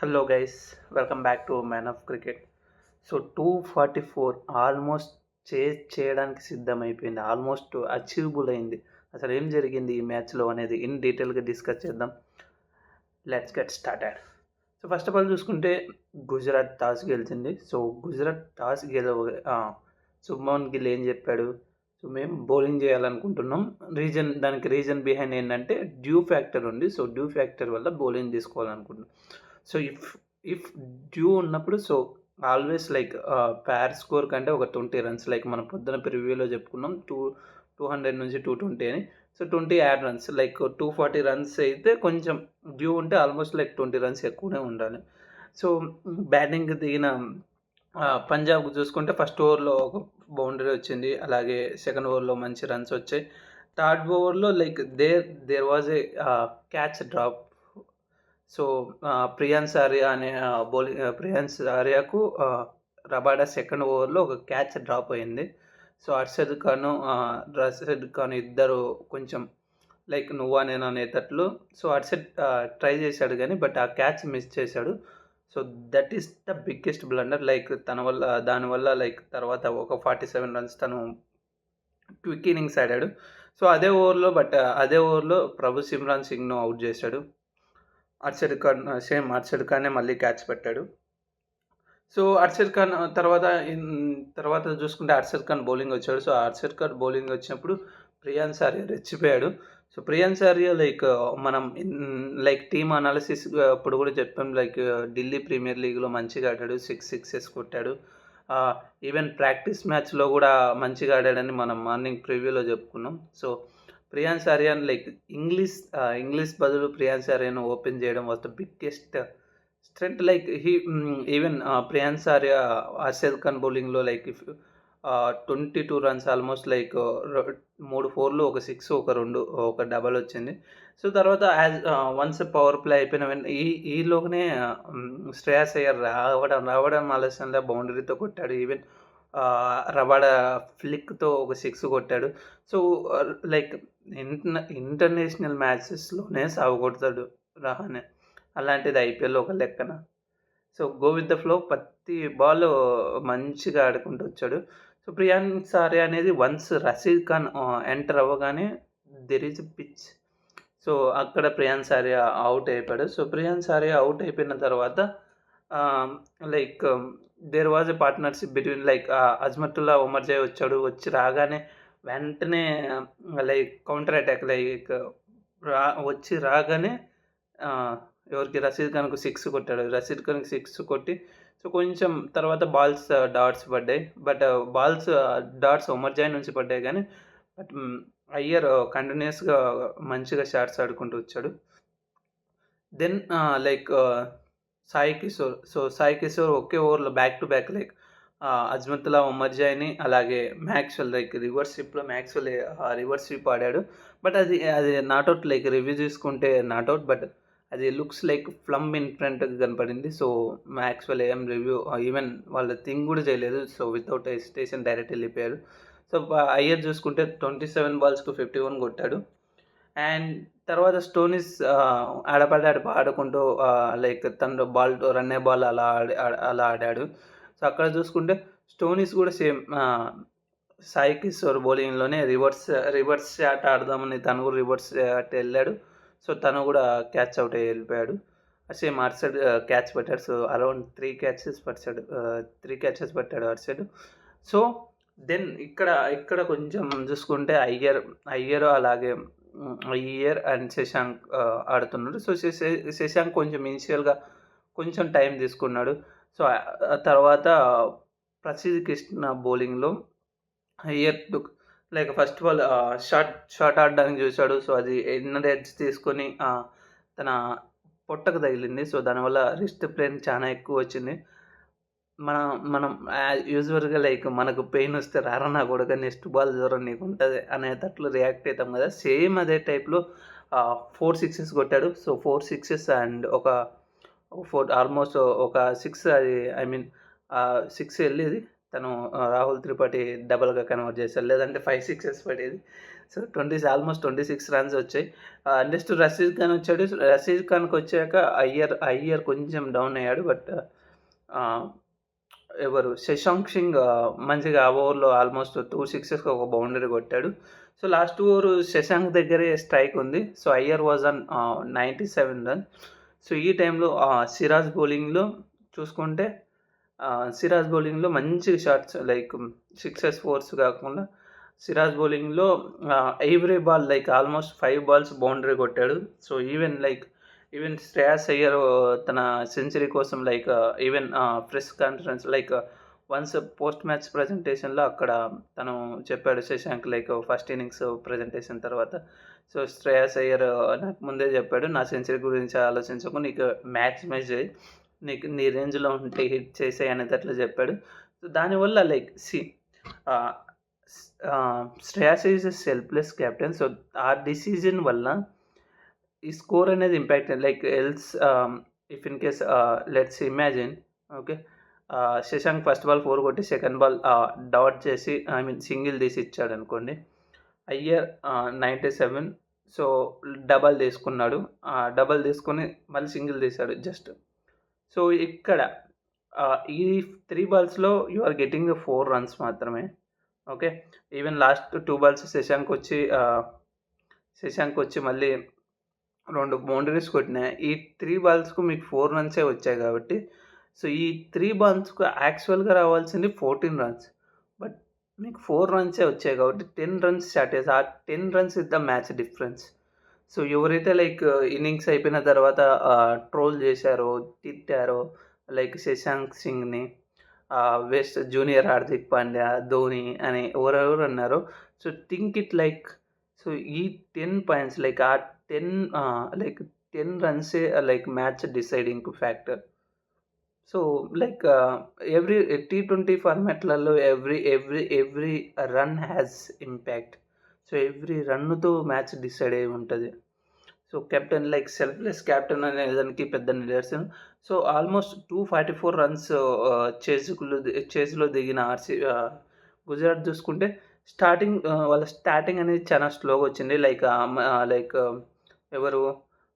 Hello guys, welcome back to man of cricket. So 244 almost చేయడానికి సిద్ధమైపోయింది. Almost achievable అయింది. అసలు ఏం జరిగింది ఈ మ్యాచ్లో అనేది డీటెయిల్గా డిస్కస్ చేద్దాం. Let's get started. So first of all చూసుకుంటే గుజరాత్ టాస్ గెలిచింది. సో గుజరాత్ టాస్ శుభ్మన్ గిల్ ఏం చెప్పాడు, సో మేము బౌలింగ్ చేయాలనుకుంటున్నాం. దానికి రీజన్ బిహైండ్ ఏంటంటే డ్యూ ఫ్యాక్టర్ ఉంది. సో డ్యూ ఫ్యాక్టర్ వల్ల బౌలింగ్ తీసుకోవాలనుకుంటున్నాం. సో ఇఫ్ డ్యూ ఉన్నప్పుడు సో ఆల్వేస్ లైక్ ప్యార్ స్కోర్ కంటే ఒక 20 రన్స్, లైక్ మనం పొద్దున ప్రివ్యూలో చెప్పుకున్నాం 200 నుంచి 220 అని. So 20 add runs, like 240 runs అయితే కొంచెం డ్యూ ఉంటే ఆల్మోస్ట్ లైక్ 20 రన్స్ ఎక్కువనే ఉండాలి. సో బ్యాటింగ్ దిగిన పంజాబ్కి చూసుకుంటే ఫస్ట్ ఓవర్లో ఒక బౌండరీ వచ్చింది, అలాగే సెకండ్ ఓవర్లో మంచి రన్స్ వచ్చాయి. థర్డ్ ఓవర్లో like there was a catch drop. So Priyansh Arya అనే ప్రియాన్స్ ఆర్యాకు రబాడా సెకండ్ ఓవర్లో ఒక క్యాచ్ డ్రాప్ అయింది. సో అర్షద్ ఖాన్ ఇద్దరు కొంచెం లైక్ నువ్వా నేను అనేటట్లు. సో అర్షద్ ట్రై చేశాడు కానీ బట్ ఆ క్యాచ్ మిస్ చేశాడు. So that is the biggest blunder. Like దానివల్ల లైక్ తర్వాత ఒక 47 రన్స్ తను క్విక్ ఇన్నింగ్స్ ఆడాడు. సో అదే ఓవర్లో ప్రభు సిమ్రాన్ సింగ్ను అవుట్ చేశాడు. అర్షద్ ఖానే మళ్ళీ క్యాచ్ పెట్టాడు. సో అర్షద్ ఖాన్ తర్వాత చూసుకుంటే అర్షద్ ఖాన్ బౌలింగ్ వచ్చాడు. సో అర్షద్ ఖాన్ బౌలింగ్ వచ్చినప్పుడు ప్రియాన్స్ ఆర్యా రెచ్చిపోయాడు. సో ప్రియాన్స్ ఆర్యా లైక్ మనం లైక్ టీమ్ అనాలిసిస్ అప్పుడు కూడా చెప్పాం, లైక్ ఢిల్లీ ప్రీమియర్ లీగ్లో మంచిగా ఆడాడు, 6 సిక్సెస్ కొట్టాడు. ఈవెన్ ప్రాక్టీస్ మ్యాచ్లో కూడా మంచిగా ఆడాడని మనం మార్నింగ్ ప్రివ్యూలో చెప్పుకున్నాం. So prions Aryan like English బదులు ప్రియాన్స్ ఆర్యాను ఓపెన్ చేయడం was the biggest strength. Like even prions Arya Arshad Khan బౌలింగ్లో లైక్ 22 రన్స్ ఆల్మోస్ట్ లైక్ 3 4లు, ఒక 6, ఒక డబల్ వచ్చింది. సో తర్వాత వన్స్ పవర్ ప్లే అయిపోయిన ఈలోనే శ్రేయాస్ అయ్యర్ రావడం ఆలస్యంలో బౌండరీతో కొట్టాడు. ఈవెన్ రబాడా ఫ్లిక్తో ఒక 6 కొట్టాడు. సో లైక్ ఇంటర్నేషనల్ మ్యాచెస్లోనే సాగుకొడతాడు రహానే, అలాంటిది ఐపీఎల్ ఒక లెక్కన. So go with the flow, ప్రతి బాల్ మంచిగా ఆడుకుంటూ వచ్చాడు. సో ప్రియాన్స్ ఆర్యా అనేది వన్స్ రషీద్ ఖాన్ ఎంటర్ అవ్వగానే దెర్ ఈజ్ పిచ్. సో అక్కడ ప్రియాన్స్ ఆర్యా అవుట్ అయిపోయాడు. సో ప్రియాన్స్ ఆర్యా అవుట్ అయిపోయిన తర్వాత like there was a partnership between like Azmatullah Omarzai వచ్చి రాగానే వెంటనే లైక్ కౌంటర్ అటాక్, లైక్ వచ్చి రాగానే ఎవరికి రషీద్ ఖాన్కు 6 కొట్టాడు. రషీద్ ఖాన్కి 6 కొట్టి సో కొంచెం తర్వాత బాల్స్ డాట్స్ పడ్డాయి. బట్ డాట్స్ ఉమర్జాయ్ నుంచి పడ్డాయి కానీ బట్ అయ్యర్ కంటిన్యూస్గా మంచిగా షాట్స్ ఆడుకుంటూ వచ్చాడు. దెన్ లైక్ సాయి కిషోర్ ఒకే ఓవర్లో back to back like Azmatullah ఉమర్జాయ్ని అలాగే మ్యాక్స్వెల్ లైక్ రివర్స్ స్వీప్ ఆడాడు. బట్ అది నాట్అవుట్, లైక్ రివ్యూ చూసుకుంటే నాట్అవుట్, బట్ అది looks like plumb in front కనపడింది. సో మ్యాక్స్వెల్ ఏం రివ్యూ ఈవెన్ వాళ్ళ థింగ్ కూడా చేయలేదు. సో వితౌట్ హెసిటేషన్ డైరెక్ట్ వెళ్ళిపోయారు. సో అయ్యర్ చూసుకుంటే 27 బాల్స్కు 51 కొట్టాడు. అండ్ తర్వాత స్టోనిస్ ఆడుకుంటూ లైక్ తను రన్నే బాల్ అలా ఆడాడు. సో అక్కడ చూసుకుంటే స్టోనిస్ కూడా సేమ్ సాయి కిషోర్ బౌలింగ్లోనే రివర్స్ షాట్ ఆడదామని తను కూడా రివర్స్ షాట్ వెళ్ళాడు. సో తను కూడా క్యాచ్ అవుట్ అయ్యి వెళ్ళిపోయాడు. సేమ్ అర్షద్ క్యాచ్ పట్టాడు. సో అరౌండ్ 3 క్యాచెస్ పట్టాడు అర్షద్. సో దెన్ ఇక్కడ కొంచెం చూసుకుంటే అయ్యర్ అలాగే అయ్యర్ అండ్ శశాంక్ ఆడుతున్నాడు. సో శశాంక్ కొంచెం ఇనిషియల్గా కొంచెం టైం తీసుకున్నాడు. సో తర్వాత ప్రసిద్ధ్ కృష్ణ బౌలింగ్లో Iyer like first of all short ఆడడానికి చూశాడు. సో అది ఇన్నర్ ఎడ్జ్ తీసుకొని తన పొట్టకు తగిలింది. సో దానివల్ల రిస్ట్ పెయిన్ చాలా ఎక్కువ వచ్చింది. మనం యూజువల్గా లైక్ మనకు పెయిన్ వస్తే రారా నా కొడుకు నెక్స్ట్ బాల్ జ్వరం నీకు ఉంటుంది అనేటట్లు రియాక్ట్ అవుతాం కదా, సేమ్ అదే టైప్లో 4 సిక్సెస్ కొట్టాడు. సో 4 సిక్సెస్ అండ్ ఆల్మోస్ట్ ఒక 6 అది 6 వెళ్ళేది తను రాహుల్ త్రిపాఠి డబల్గా కన్వర్ట్ చేశారు, లేదంటే 5 సిక్సెస్ పడేది. సో ఆల్మోస్ట్ 26 రన్స్ వచ్చాయి. నెక్స్ట్ రషీద్ ఖాన్ వచ్చాడు. రషీద్ ఖాన్కి వచ్చాక అయ్యర్ కొంచెం డౌన్ అయ్యాడు. బట్ ఎవరు శశాంక్ సింగ్ మంచిగా ఆ ఓవర్లో ఆల్మోస్ట్ 2 సిక్సెస్కి ఒక బౌండరీ కొట్టాడు. సో లాస్ట్ ఓవర్ శశాంక్ దగ్గరే స్ట్రైక్ ఉంది. So Iyer was on 97 runs. So ఈ టైంలో సిరాజ్ బౌలింగ్లో చూసుకుంటే సిరాజ్ బౌలింగ్లో మంచి షాట్స్ లైక్ సిక్సెస్ ఫోర్స్ కాకుండా సిరాజ్ బౌలింగ్లో every ball like almost 5 balls boundary కొట్టాడు. సో ఈవెన్ శ్రేయాస్ అయ్యర్ తన సెంచరీ కోసం like even press conference like once post match ప్రజెంటేషన్లో అక్కడ తను చెప్పాడు Shashank like first innings presentation తర్వాత. సో శ్రేయాస్ అయ్యర్ నాకు ముందే చెప్పాడు, నా సెంచరీ గురించి ఆలోచించకు, నీకు మ్యాక్సిమైజ్ చేయి, నీకు నీ రేంజ్లో ఉంటే హిట్ చేసే అనేది అట్లా చెప్పాడు. సో దానివల్ల like Shreyas is a selfless captain. So ఆ డిసిజన్ వల్ల ఈ స్కోర్ అనేది impact like else if in case let's imagine okay, Shashank first ball 4 కొట్టి సెకండ్ బాల్ డాట్ చేసి సింగిల్ తీసి ఇచ్చాడు అనుకోండి, అయ్యర్ 97, సో డబల్ తీసుకున్నాడు, డబల్ తీసుకొని మళ్ళీ సింగిల్ తీశాడు జస్ట్. సో ఇక్కడ ఈ 3 బాల్స్లో యు ఆర్ గెటింగ్ 4 రన్స్ మాత్రమే. Okay, even last 2 balls Shashank వచ్చి మళ్ళీ 2 బౌండరీస్ కొట్టినాయి. ఈ 3 బాల్స్కు మీకు 4 రన్సే వచ్చాయి కాబట్టి, సో ఈ 3 బాల్స్కు యాక్చువల్గా రావాల్సింది 14 రన్స్, బట్ మీకు 4 రన్సే వచ్చాయి కాబట్టి 10 రన్స్ షార్టేజ్. ఆ 10 runs is the match difference. So ఎవరైతే లైక్ ఇన్నింగ్స్ అయిపోయిన తర్వాత ట్రోల్ చేశారో, తిట్టారో లైక్ శశాంక్ సింగ్ని, వెస్ట్ జూనియర్ హార్దిక్ పాండ్యా, ధోని అని ఎవరెవరు అన్నారో, so think it like, so ఈ 10 పాయింట్స్ లైక్ ఆ 10 రన్సే like match deciding factor. So like every T20 ఫార్మాట్లలో every run has impact. So every రన్తో మ్యాచ్ డిసైడ్ అయి ఉంటుంది. So captain like selfless captain అనే దానికి పెద్ద నిదర్శనం. సో ఆల్మోస్ట్ 244 రన్స్ చేజ్లో దిగిన గుజరాత్ చూసుకుంటే వాళ్ళ స్టార్టింగ్ అనేది చాలా స్లోగా వచ్చింది. లైక్ ఎవరు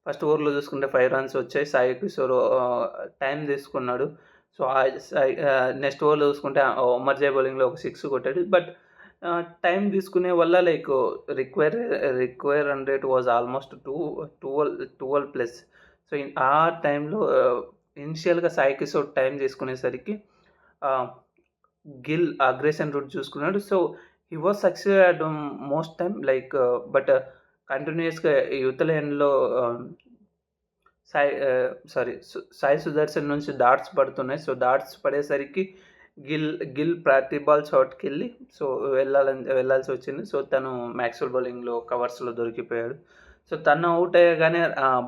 ఫస్ట్ ఓవర్లో చూసుకుంటే 5 రన్స్ వచ్చాయి, సాయి కిషోర్ టైం తీసుకున్నాడు. సో నెక్స్ట్ ఓవర్లో చూసుకుంటే ఉమర్జాయ్ బౌలింగ్లో ఒక 6 కొట్టాడు. బట్ టైం తీసుకునే వల్ల like require run rate was almost 12+. So ఆ టైంలో ఇనిషియల్గా సాయి కిషోర్ టైం తీసుకునేసరికి గిల్ అగ్రెషన్ రూట్ చూసుకున్నాడు. So he was success at most time like, but కంటిన్యూస్గా యువతల ఎండ్లో సాయి సుదర్శన్ నుంచి డాట్స్ పడుతున్నాయి. సో డాట్స్ పడేసరికి గిల్ ప్రతి బాల్ షాట్కి వెళ్ళి సో వెళ్ళాల్సి వచ్చింది. సో తను మ్యాక్స్వెల్ బౌలింగ్లో కవర్స్లో దొరికిపోయాడు. సో తను అవుట్ అయ్యగానే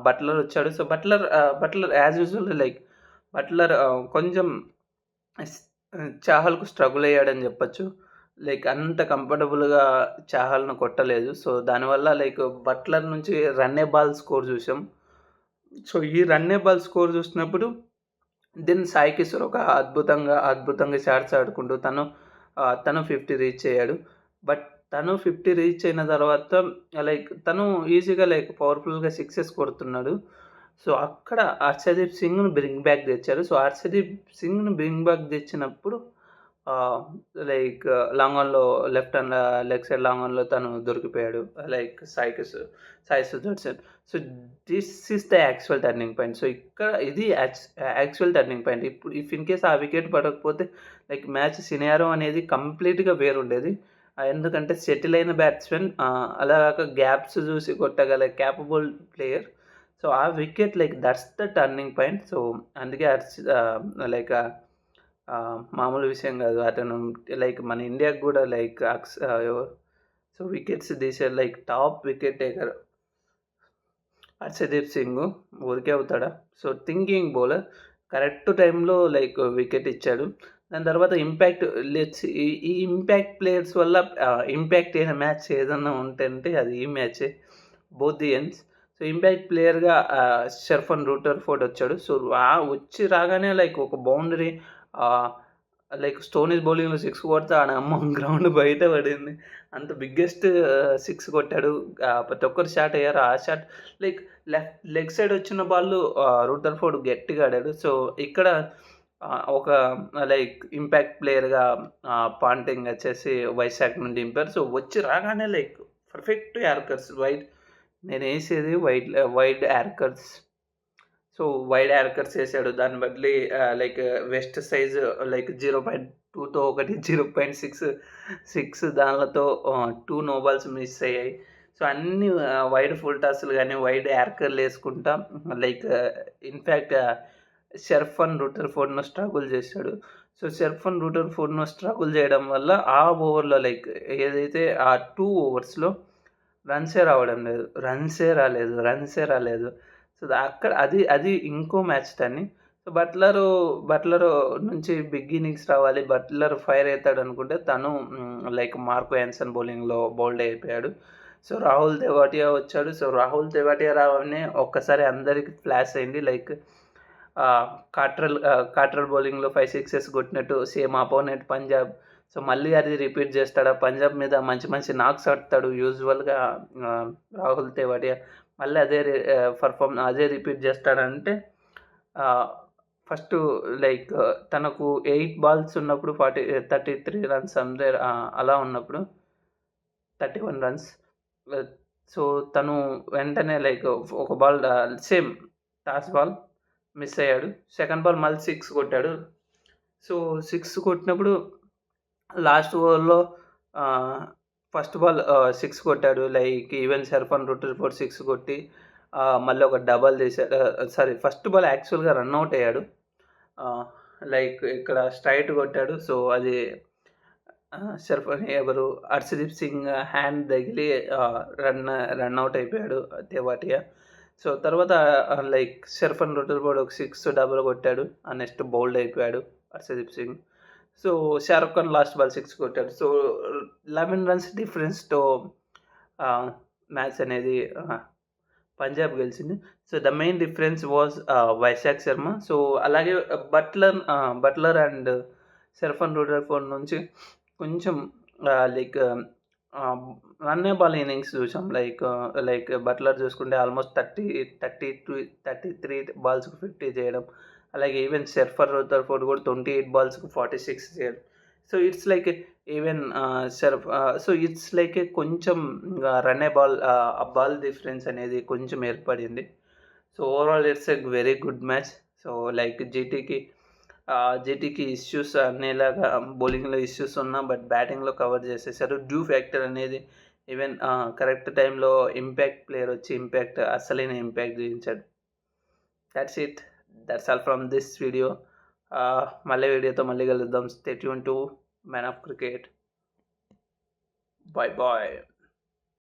బట్లర్ వచ్చాడు. So Buttler as usual like Buttler కొంచెం చాహల్కు స్ట్రగుల్ అయ్యాడని చెప్పచ్చు. లైక్ అంత కంఫర్టబుల్గా చాహల్ను కొట్టలేదు. సో దానివల్ల లైక్ బట్లర్ నుంచి రన్నే బాల్ స్కోర్ చూసాం. సో ఈ రన్నే బాల్ స్కోర్ చూసినప్పుడు దెన్ సాయి కిషోర్ ఒక అద్భుతంగా షాట్స్ ఆడుకుంటూ తను 50 రీచ్ అయ్యాడు. బట్ తను 50 రీచ్ అయిన తర్వాత లైక్ తను ఈజీగా లైక్ పవర్ఫుల్గా 6 కొడుతున్నాడు. సో అక్కడ హర్షదీప్ సింగ్ను బ్రింగ్ బ్యాక్ తెచ్చారు. సో హర్షదీప్ సింగ్ను బ్రింగ్ బ్యాక్ తెచ్చినప్పుడు లైక్ లాంగ్ ఆన్లో లెగ్ సైడ్ లాంగ్ ఆన్లో తను దొరికిపోయాడు like Sai Sudharsan. So this is the actual turning point. So ఇక్కడ ఇది యాక్చువల్ టర్నింగ్ పాయింట్. ఇప్పుడు ఇఫ్ ఇన్ కేస్ ఆ వికెట్ పడకపోతే లైక్ మ్యాచ్ సినారో అనేది కంప్లీట్గా వేరుండేది. ఎందుకంటే సెటిల్ అయిన బ్యాట్స్మెన్ అలాగ గ్యాప్స్ చూసి కొట్టగల క్యాపబుల్ ప్లేయర్. సో ఆ wicket like that's the turning point. So అందుకే లైక్ మామూలు విషయం కాదు, అతను లైక్ మన ఇండియాకి కూడా లైక్ సో వికెట్స్ తీసే like top wicket taker Harshdeep Singh ఊరికే అవుతాడా? సో థింకింగ్ బౌలర్ కరెక్ట్ టైంలో లైక్ వికెట్ ఇచ్చాడు. దాని తర్వాత ఇంపాక్ట్ ఈ ఇంపాక్ట్ ప్లేయర్స్ వల్ల ఇంపాక్ట్ అయిన మ్యాచ్ ఏదన్నా ఉంటే అది ఈ మ్యాచే, both the ends. So impact ప్లేయర్గా షర్ఫన్ రూటర్ఫోర్డ్ వచ్చాడు. సో వచ్చి రాగానే లైక్ ఒక బౌండరీ లైక్ స్టోనిస్ బౌలింగ్లో సిక్స్ కొడితే ఆడ అమ్మ గ్రౌండ్ బయట పడింది. అంత బిగ్గెస్ట్ సిక్స్ కొట్టాడు. ప్రతి ఒక్కరు షాట్ అయ్యారు. ఆ షాట్ లైక్ లెగ్ సైడ్ వచ్చిన బాల్ రూదర్ఫోర్డ్ గట్టిగా ఆడాడు. సో ఇక్కడ ఒక లైక్ ఇంపాక్ట్ ప్లేయర్గా పాంటింగ్ వచ్చేసి వైశాఖ్ నుండి దింపారు. సో వచ్చి రాగానే లైక్ పర్ఫెక్ట్ యార్కర్స్ నేను వేసేది wide yorkers. So wide yorkers వేసాడు. దాన్ని బట్టి లైక్ వెస్ట్ సైజ్ లైక్ 0.2తో ఒకటి 0.6 దానిలతో 2 నో బాల్స్ మిస్ అయ్యాయి. సో అన్ని వైడ్ ఫుల్ టాస్లు కానీ వైడ్ యార్కర్లు వేసుకుంటా లైక్ ఇన్ఫ్యాక్ట్ షెర్ఫన్ రూదర్ఫోర్డ్ను స్ట్రగుల్ చేశాడు. సో షెర్ఫన్ రూదర్ఫోర్డ్ను స్ట్రగుల్ చేయడం వల్ల ఆ ఓవర్లో లైక్ ఏదైతే ఆ 2 ఓవర్స్లో రన్సే రాలేదు. సో అక్కడ అది ఇంకో మ్యాచ్ దాన్ని. సో బట్లర్ నుంచి బిగ్ ఇన్నింగ్స్ రావాలి, బట్లర్ ఫైర్ అవుతాడు అనుకుంటే తను లైక్ మార్కో యాన్సన్ బౌలింగ్లో బౌల్డ్ అయిపోయాడు. సో రాహుల్ తెవాటియా వచ్చాడు. సో రాహుల్ తెవాటియా రావనే ఒక్కసారి అందరికి ఫ్లాష్ అయింది. లైక్ కాట్రల్ బౌలింగ్లో 5 6 కొట్టినట్టు సేమ్ అపోనెంట్ పంజాబ్. సో మళ్ళీ అది రిపీట్ చేస్తాడా? పంజాబ్ మీద మంచి నాక్స్ ఆడతాడు యూజువల్గా రాహుల్ తెవాటియా. మళ్ళీ అదే రిపీట్ చేస్తాడంటే ఫస్ట్ లైక్ తనకు 8 బాల్స్ ఉన్నప్పుడు 33 రన్స్ అలా ఉన్నప్పుడు 31 రన్స్. సో తను వెంటనే లైక్ ఒక ball same toss ball miss అయ్యాడు. సెకండ్ బాల్ మళ్ళీ 6 కొట్టాడు. సో 6 కొట్టినప్పుడు లాస్ట్ ఓవర్లో ఫస్ట్ బాల్ 6 కొట్టాడు. లైక్ ఈవెన్ షెర్ఫన్ రూదర్ఫోర్డ్ 6 కొట్టి మళ్ళీ ఒక డబల్ చేశాడు. ఫస్ట్ బాల్ యాక్చువల్గా రన్అట్ అయ్యాడు. లైక్ ఇక్కడ స్ట్రైట్ కొట్టాడు. సో అది హర్షదీప్ సింగ్ హ్యాండ్ తగిలి రన్అట్ అయిపోయాడు తెవాటియా. సో తర్వాత లైక్ షెర్ఫన్ రూదర్ఫోర్డ్ ఒక 6 డబల్ కొట్టాడు. నెక్స్ట్ బౌల్డ్ అయిపోయాడు Harshdeep Singh. So Shahrukh Khan last ball 6 కొట్టాడు. సో 11 రన్స్ డిఫరెన్స్తో మ్యాచ్ అనేది పంజాబ్ గెలిచింది. So the main difference was Vaishakh Sharma. So అలాగే బట్లర్ అండ్ షెర్ఫన్ రూదర్ఫోర్డ్ నుంచి కొంచెం లైక్ రన్నే బాల్ ఇన్నింగ్స్ చూసాం. లైక్ బట్లర్ చూసుకుంటే ఆల్మోస్ట్ 33 బాల్స్కి 50 చేయడం. అలాగే ఈవెన్ షెర్ఫన్ రూదర్ఫోర్డ్ కూడా 28 బాల్స్కి 46 చేయడం. So it's like even so it's like కొంచెం రన్నే బాల్ ఆ బాల్ డిఫరెన్స్ అనేది కొంచెం ఏర్పడింది. So overall it's a very good match. So like జీటీకి ఇష్యూస్ అనేలాగా బౌలింగ్లో ఇష్యూస్ ఉన్నా బట్ బ్యాటింగ్లో కవర్ చేసేసారు. డ్యూ ఫ్యాక్టర్ అనేది ఈవెన్ కరెక్ట్ టైంలో ఇంపాక్ట్ ప్లేయర్ వచ్చి అసలైన ఇంపాక్ట్ చూపించాడు. That's all from this video. మళ్ళీ వీడియోతో మళ్ళీ కలుద్దాం. Stay tune to man of cricket. Bye bye.